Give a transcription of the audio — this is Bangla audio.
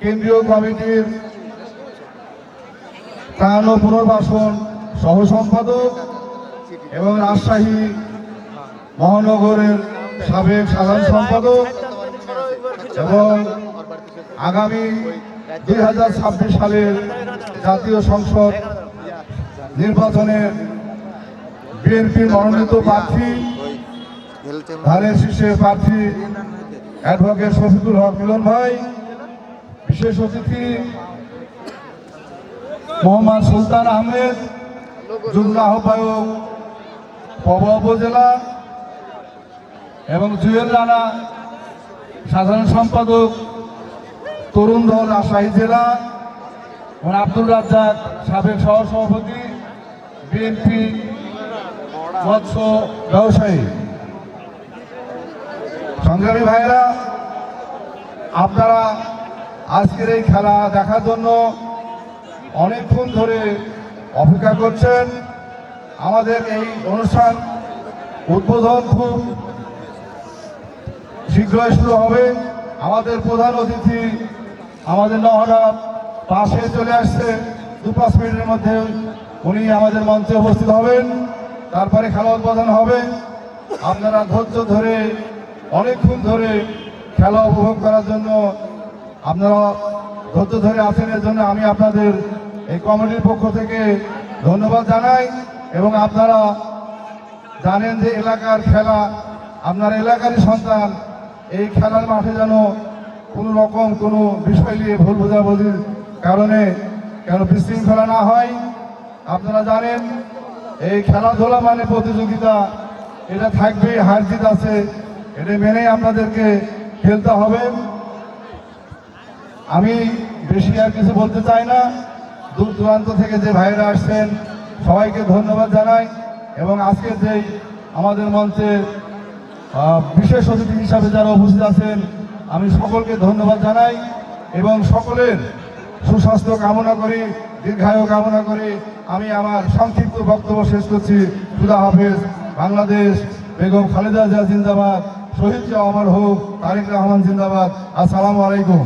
কেন্দ্রীয় কমিটির ত্রাণ ও পুনর্বাসন সহ সম্পাদক এবং রাজশাহী মহানগরের সাবেক সাধারণ সম্পাদক এবং আগামী 2026 সালের জাতীয় সংসদ নির্বাচনে বিএনপির মনোনীত প্রার্থী ধানের শীর্ষের প্রার্থী অ্যাডভোকেট শফিকুল হক মিলন ভাই, বিশেষ অতিথি মোহাম্মদ সুলতান আহমেদ, যুগ্ম আহ্বায়ক পবা উপজেলা, এবং জুয়েল রানা, সাধারণ সম্পাদক তরুণ দল রাজশাহী জেলা, এবং আব্দুল রাজ্জাক, সাবেক সহসভাপতি বিএনপি মৎস্য ব্যবসায়ী। সংগ্রামী ভাইরা, আপনারা আজকের এই খেলা দেখার জন্য অনেকক্ষণ ধরে অপেক্ষা করছেন। আমাদের এই অনুষ্ঠান উদ্বোধন খুব শীঘ্রই শুরু হবে। আমাদের প্রধান অতিথি আমাদের নহরাব পাশে চলে আসছে, 2-5 মিনিটের মধ্যে উনি আমাদের মঞ্চে উপস্থিত হবেন। তারপরে খেলা উদ্বোধন হবে। আপনারা ধৈর্য ধরে অনেকক্ষণ ধরে খেলা উপভোগ করার জন্য আপনারা ধৈর্য ধরে আছেন, এর জন্য আমি আপনাদের এই কমিটির পক্ষ থেকে ধন্যবাদ জানাই। এবং আপনারা জানেন যে এলাকার খেলা, আপনার এলাকারই সন্তান, এই খেলার মাঠে যেন কোনো রকম কোনো বিষয় নিয়ে ভুল বোঝাবুঝির কারণে বিশৃঙ্খলা না হয়। আপনারা জানেন এই খেলাধুলা মানে প্রতিযোগিতা, এটা থাকবে, হার জিত আছে, এটা মেনেই আপনাদেরকে খেলতে হবে। আমি বেশি আর কিছু বলতে চাই না। দূর দূরান্ত থেকে যে ভাইরা আসছেন সবাইকে ধন্যবাদ জানাই। এবং আজকের যেই আমাদের মঞ্চে বিশেষ অতিথি হিসাবে যারা উপস্থিত আছেন আমি সকলকে ধন্যবাদ জানাই এবং সকলের সুস্বাস্থ্য কামনা করি, দীর্ঘায়ু কামনা করি। আমি আমার সংক্ষিপ্ত বক্তব্য শেষ করছি। খুদা হাফেজ। বাংলাদেশ। বেগম খালেদা জিয়া জিন্দাবাদ। শহীদ জিয়া অমর হোক। তারেক রহমান জিন্দাবাদ। আসসালামু আলাইকুম।